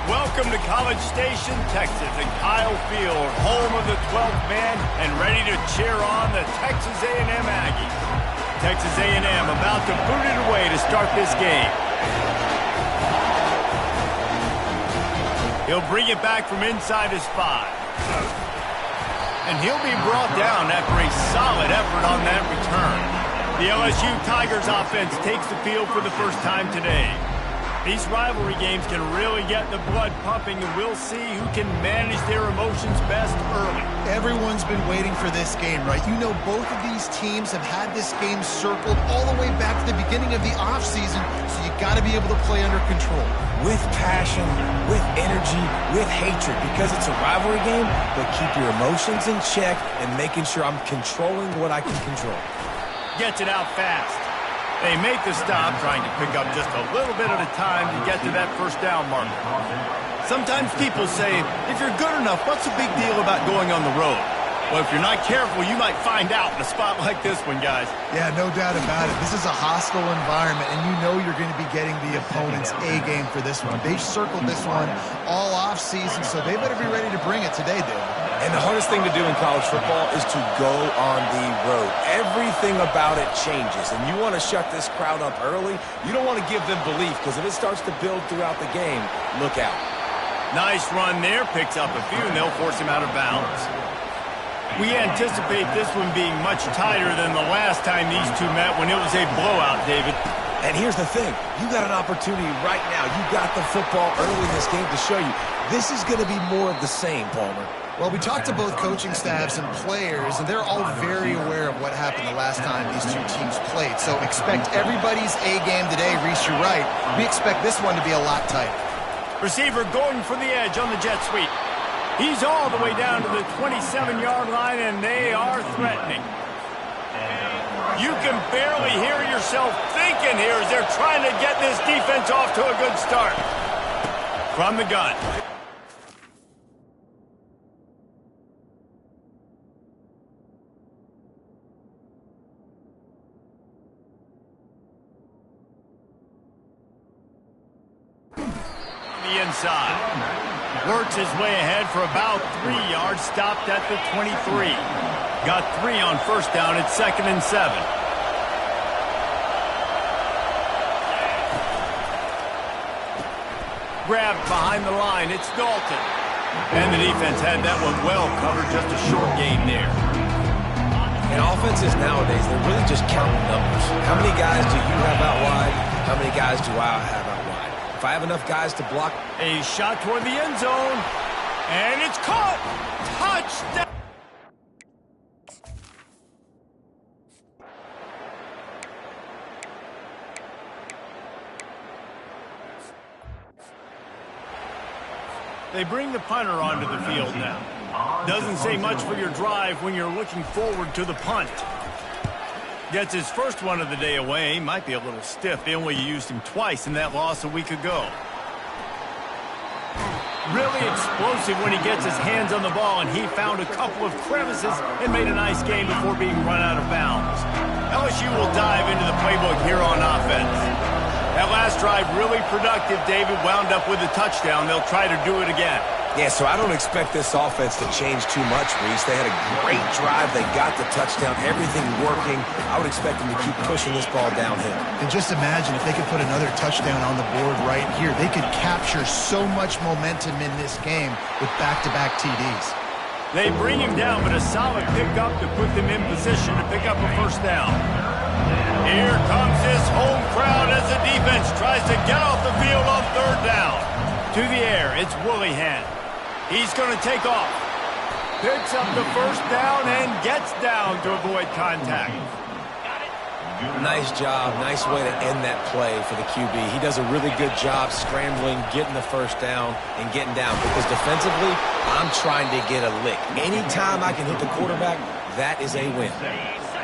Welcome to College Station, Texas, and Kyle Field, home of the 12th man, and ready to cheer on the Texas A&M Aggies. Texas A&M about to boot it away to start this game. He'll bring it back from inside his 5. And he'll be brought down after a solid effort on that return. The LSU Tigers offense takes the field for the first time today. These rivalry games can really get the blood pumping, and we'll see who can manage their emotions best early. Everyone's been waiting for this game, right? You know, both of these teams have had this game circled all the way back to the beginning of the offseason, so you got to be able to play under control. With passion, with energy, with hatred, because it's a rivalry game, but keep your emotions in check and making sure I'm controlling what I can control. Gets it out fast. They make the stop, trying to pick up just a little bit at a time to get to that first down marker. Sometimes people say, if you're good enough, what's the big deal about going on the road? Well, if you're not careful, you might find out in a spot like this one, guys. Yeah, no doubt about it. This is a hostile environment, and you know you're going to be getting the opponent's A-game for this one. They've circled this one all off-season, so they better be ready to bring it today, Dave. And the hardest thing to do in college football is to go on the road. Everything about it changes, and you want to shut this crowd up early. You don't want to give them belief, because if it starts to build throughout the game, look out. Nice run there. Picks up a few, and they'll force him out of bounds. We anticipate this one being much tighter than the last time these two met when it was a blowout, David. And here's the thing. You got an opportunity right now. You got the football early in this game to show you. This is going to be more of the same, Palmer. Well, we talked to both coaching staffs and players, and they're all very aware of what happened the last time these two teams played. So expect everybody's A-game today. Reese, you're right. We expect this one to be a lot tighter. Receiver going for the edge on the jet sweep. He's all the way down to the 27-yard line, and they are threatening. You can barely hear yourself thinking here as they're trying to get this defense off to a good start. From the gun. The inside. Works his way ahead for about 3 yards, stopped at the 23. Got 3 on first down at 2nd and 7. Grabbed behind the line, it's Dalton. And the defense had that one well covered, just a short gain there. And offenses nowadays, they're really just counting numbers. How many guys do you have out wide? How many guys do I have out wide? If I have enough guys to block. A shot toward the end zone. And it's caught. Touchdown. They bring the punter onto the field now. Doesn't say much for your drive when you're looking forward to the punt. Gets his first one of the day away. Might be a little stiff. They only used him twice in that loss a week ago. Really explosive when he gets his hands on the ball, and he found a couple of crevices and made a nice game before being run out of bounds. LSU will dive into the playbook here on offense. That last drive really productive. David wound up with a touchdown. They'll try to do it again. Yeah, so I don't expect this offense to change too much, Reese. They had a great drive. They got the touchdown. Everything working. I would expect them to keep pushing this ball downhill. And just imagine if they could put another touchdown on the board right here. They could capture so much momentum in this game with back-to-back TDs. They bring him down, but a solid pickup to put them in position to pick up a first down. Here comes this home crowd as the defense tries to get off the field on 3rd down. To the air, it's Willihan. He's going to take off. Picks up the first down and gets down to avoid contact. Nice job. Nice way to end that play for the QB. He does a really good job scrambling, getting the first down, and getting down. Because defensively, I'm trying to get a lick. Anytime I can hit the quarterback, that is a win.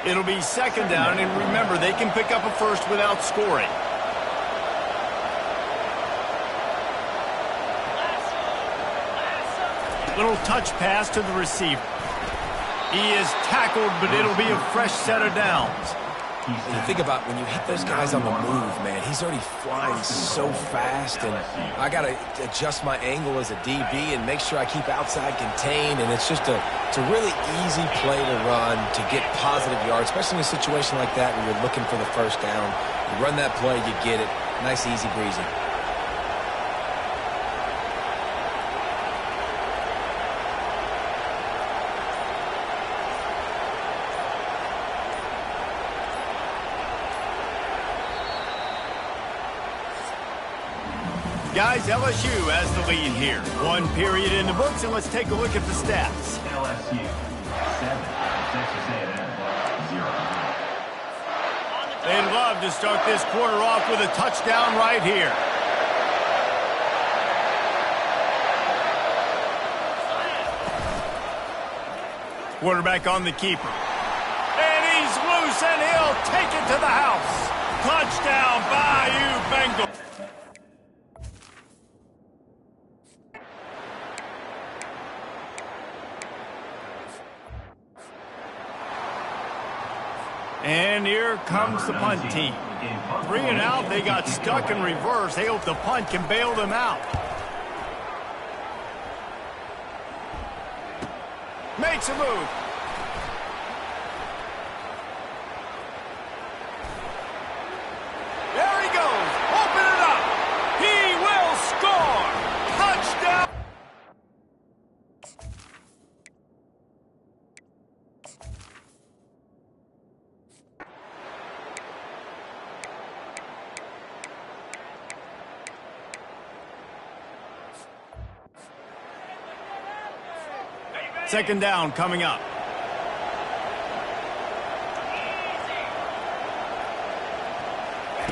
It'll be 2nd down, and remember, they can pick up a first without scoring. Little touch pass to the receiver. He is tackled, but it'll be a fresh set of downs. And you think about when you hit those guys on the move, man, he's already flying so fast, and I got to adjust my angle as a DB and make sure I keep outside contained, and it's a really easy play to run to get positive yards, especially in a situation like that where you're looking for the first down. You run that play, you get it. Nice, easy breezy. Guys, LSU has the lead here. One period in the books, and let's take a look at the stats. LSU 7, Texas A&M 0. They'd love to start this quarter off with a touchdown right here. Quarterback on the keeper. And he's loose, and he'll take it to the house. Touchdown, Bayou Bengals. And here comes the punt team. 3 and out, they got stuck in reverse. They hope the punt can bail them out. Makes a move. There he goes. Open it up. He will score. Touchdown. Second down coming up.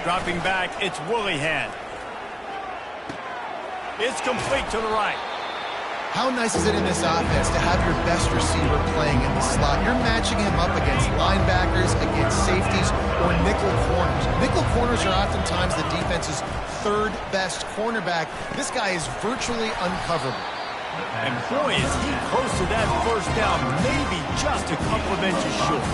Dropping back, it's Woollyhead. It's complete to the right. How nice is it in this offense to have your best receiver playing in the slot? You're matching him up against linebackers, against safeties, or nickel corners. Nickel corners are oftentimes the defense's third best cornerback. This guy is virtually uncoverable. And boy, is he close to that first down, maybe just a couple of inches short.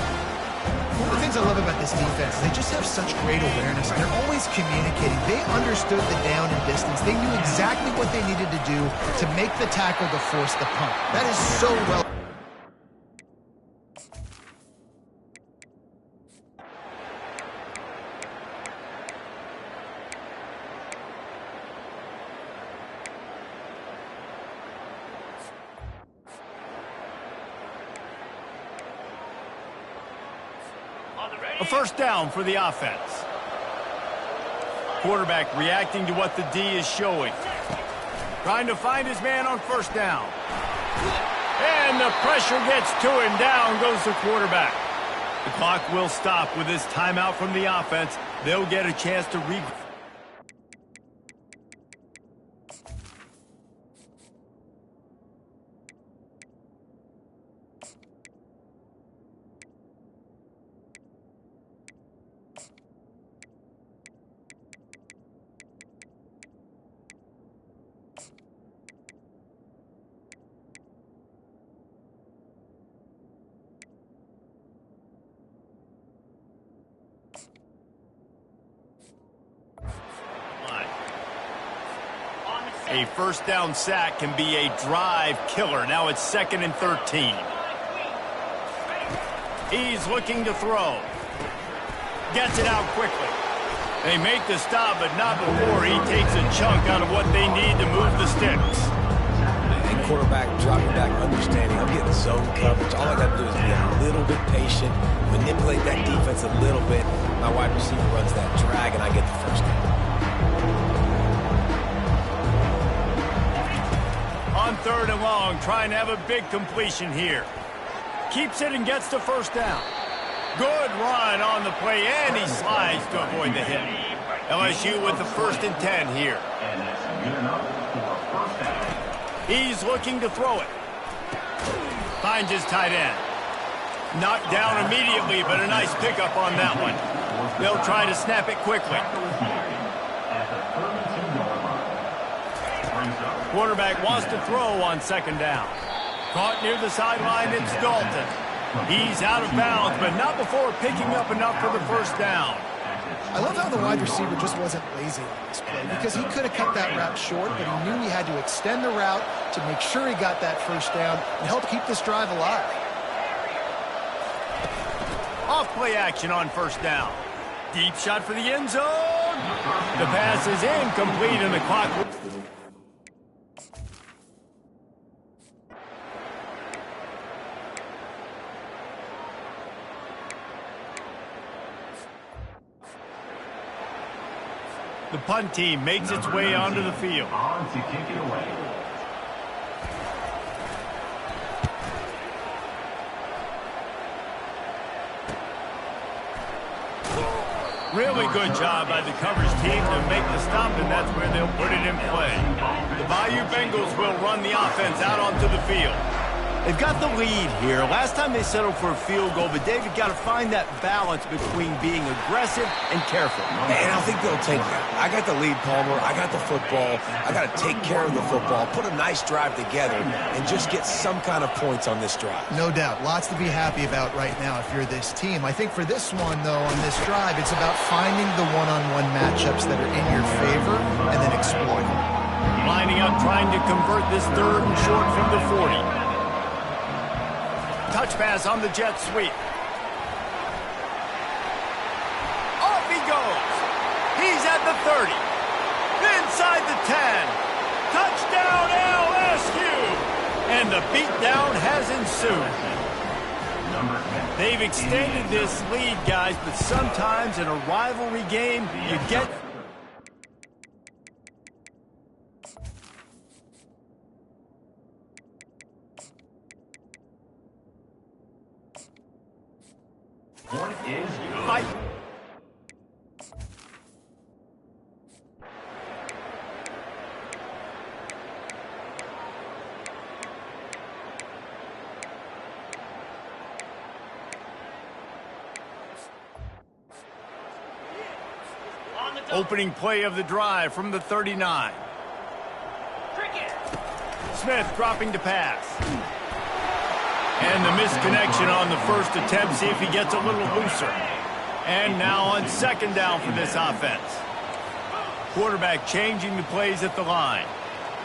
One of the things I love about this defense is they just have such great awareness, and they're always communicating. They understood the down and distance. They knew exactly what they needed to do to make the tackle to force the punt. That is so well. A first down for the offense. Quarterback reacting to what the D is showing. Trying to find his man on first down. And the pressure gets to him. Down goes the quarterback. The clock will stop with this timeout from the offense. They'll get a chance to regroup. A first down sack can be a drive killer. Now it's 2nd and 13. He's looking to throw. Gets it out quickly. They make the stop, but not before he takes a chunk out of what they need to move the sticks. And quarterback dropping back, understanding I'm getting zone coverage. All I got to do is be a little bit patient, manipulate that defense a little bit. My wide receiver runs that drag, and I get the first down. On 3rd and long, trying to have a big completion here. Keeps it and gets the first down. Good run on the play, and he slides to avoid the hit. LSU with the 1st and 10 here. And that's good enough for a first down. He's looking to throw it. Finds his tight end. Knocked down immediately, but a nice pickup on that one. They'll try to snap it quickly. Quarterback wants to throw on 2nd down. Caught near the sideline, it's Dalton. He's out of bounds, but not before picking up enough for the first down. I love how the wide receiver just wasn't lazy on this play because he could have cut that route short, but he knew he had to extend the route to make sure he got that first down and help keep this drive alive. Off play action on first down. Deep shot for the end zone. The pass is incomplete and the clock. The punt team makes its way onto the field. On to kick it away. Really good job by the coverage team to make the stop, and that's where they'll put it in play. The Bayou Bengals will run the offense out onto the field. They've got the lead here. Last time they settled for a field goal, but David got to find that balance between being aggressive and careful. And I think they'll take that. I got the lead, Palmer. I got the football. I got to take care of the football, put a nice drive together, and just get some kind of points on this drive. No doubt. Lots to be happy about right now if you're this team. I think for this one, though, on this drive, it's about finding the one-on-one matchups that are in your favor and then exploiting them. Lining up, trying to convert this third and short from the 40. Touch pass on the jet sweep. Off he goes. He's at the 30. Inside the 10. Touchdown LSU. And the beatdown has ensued. They've extended this lead, guys, but sometimes in a rivalry game, you get... Point is good. Fight. Opening play of the drive from the 39. Smith dropping to pass. And the misconnection on the first attempt. See if he gets a little looser. And now on second down for this offense. Quarterback changing the plays at the line.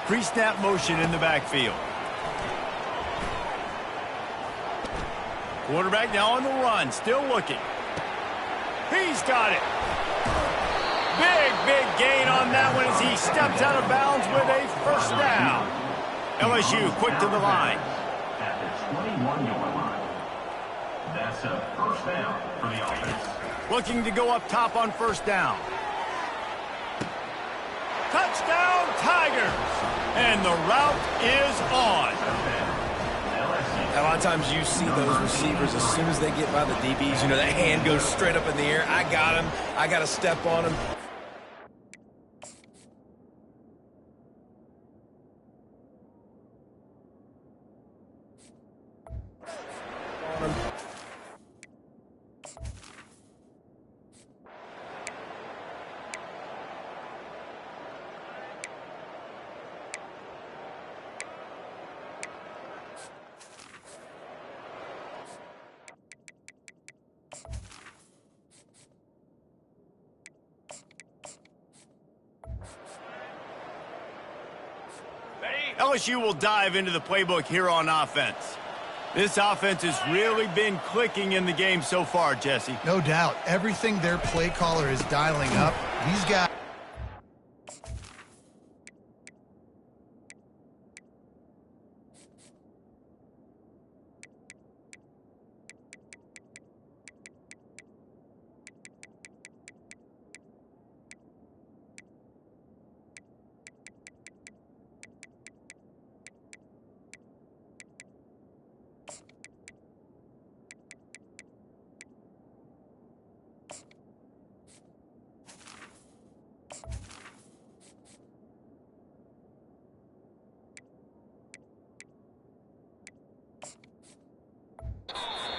Pre-snap motion in the backfield. Quarterback now on the run, still looking. He's got it. Big gain on that one as he steps out of bounds with a first down. LSU quick to the line. At the 21-yard line. That's a first down for the offense. Looking to go up top on first down. Touchdown Tigers! And the route is on. A lot of times you see those receivers, as soon as they get by the DBs, you know, that hand goes straight up in the air. I got him. I got to step on him. LSU will dive into the playbook here on offense. This offense has really been clicking in the game so far, Jesse. No doubt. Everything their play caller is dialing up, these guys...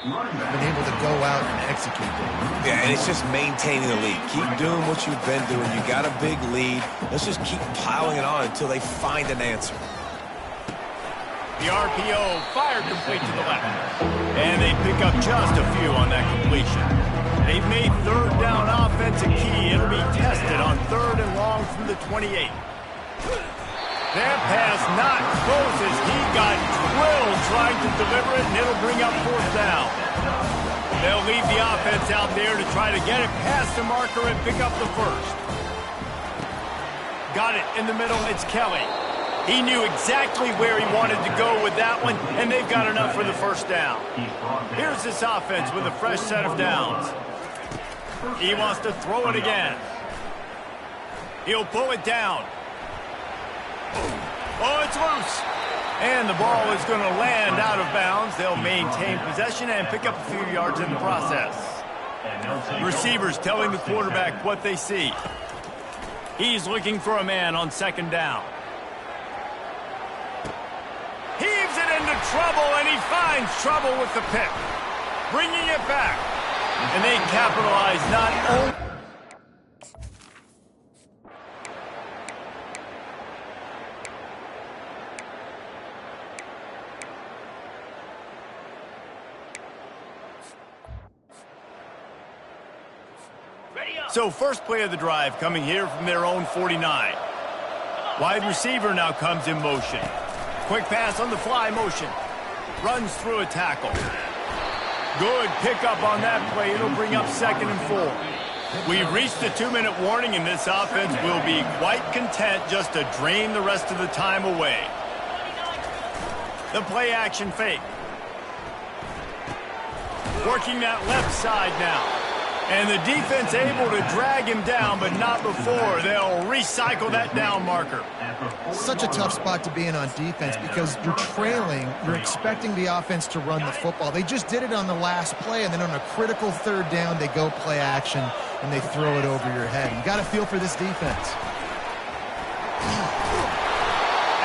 been able to go out and execute them. Yeah, and it's just maintaining the lead. Keep doing what you've been doing. You got a big lead. Let's just keep piling it on until they find an answer. The RPO fired complete to the left. And they pick up just a few on that completion. They've made third down offense a key. It'll be tested on 3rd and long from the 28. That pass not close as he got drilled trying to deliver it, and it'll bring up 4th down. They'll leave the offense out there to try to get it past the marker and pick up the 1st. Got it in the middle. It's Kelly. He knew exactly where he wanted to go with that one, and they've got enough for the 1st down. Here's this offense with a fresh set of downs. He wants to throw it again. He'll pull it down. Oh, it's loose. And the ball is going to land out of bounds. They'll maintain possession and pick up a few yards in the process. Receivers telling the quarterback what they see. He's looking for a man on 2nd down. Heaves it into trouble, and he finds trouble with the pick. Bringing it back. And they capitalize not only... So first play of the drive coming here from their own 49. Wide receiver now comes in motion. Quick pass on the fly motion. Runs through a tackle. Good pickup on that play. It'll bring up 2nd and 4. We've reached the 2-minute warning, and this offense will be quite content just to drain the rest of the time away. The play action fake. Working that left side now. And the defense able to drag him down, but not before. They'll recycle that down marker. Such a tough spot to be in on defense because you're trailing. You're expecting the offense to run the football. They just did it on the last play, and then on a critical 3rd down, they go play action, and they throw it over your head. You got to feel for this defense.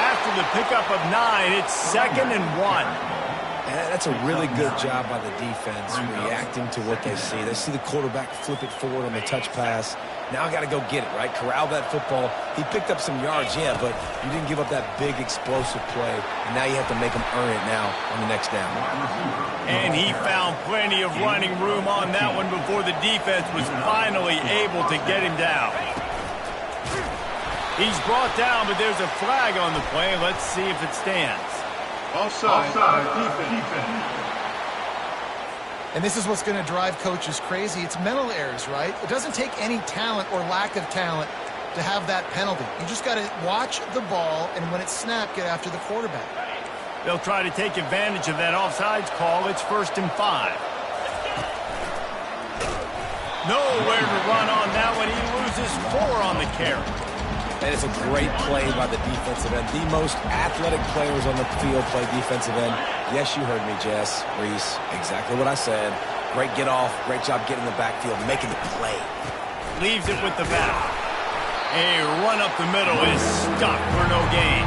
After the pickup of 9, it's 2nd and 1. That's a really good job by the defense, reacting to what they see. They see the quarterback flip it forward on the touch pass. Now I got to go get it, right? Corral that football. He picked up some yards, yeah, but you didn't give up that big explosive play. And now you have to make him earn it now on the next down. And he found plenty of running room on that one before the defense was finally able to get him down. He's brought down, but there's a flag on the play. Let's see if it stands. Offside, defense. And this is what's going to drive coaches crazy. It's mental errors, right? It doesn't take any talent or lack of talent to have that penalty. You just got to watch the ball, and when it's snapped, get after the quarterback. They'll try to take advantage of that offsides call. It's 1st and 5. Nowhere to run on that one. He loses 4 on the carry. And it's a great play by the defensive end. The most athletic players on the field play defensive end. Yes, you heard me, Jess, Reese. Exactly what I said. Great get off. Great job getting in the backfield, making the play. Leaves it with the back. A run up the middle is stuck for no gain.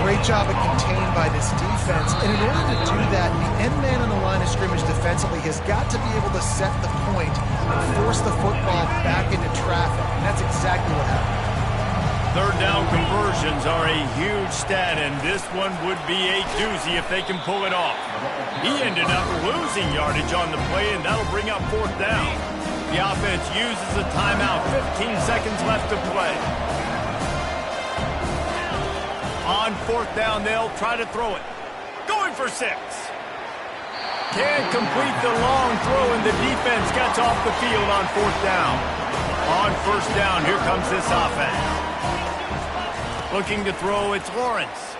Great job of contained by this defense. And in order to do that, the end man on the line of scrimmage defensively has got to be able to set the point and force the football back into traffic. And that's exactly what happened. 3rd down conversions are a huge stat, and this one would be a doozy if they can pull it off. He ended up losing yardage on the play, and that'll bring up 4th down. The offense uses a timeout. 15 seconds left to play. On 4th down, they'll try to throw it. Going for 6. Can't complete the long throw, and the defense gets off the field on 4th down. On 1st down, here comes this offense. Looking to throw, it's Lawrence.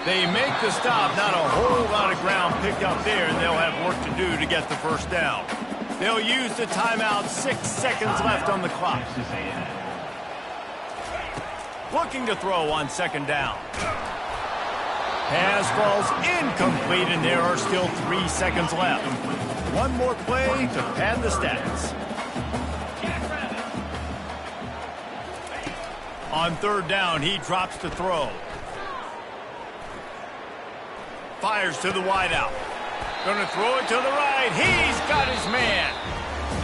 They make the stop, not a whole lot of ground picked up there, and they'll have work to do to get the 1st down. They'll use the timeout, 6 seconds left on the clock. Looking to throw on 2nd down. Pass falls incomplete, and there are still 3 seconds left. One more play to pad the stats. On 3rd down, he drops to throw. Fires to the wideout. Gonna throw it to the right. He's got his man.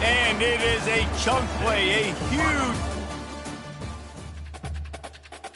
And it is a chunk play, a huge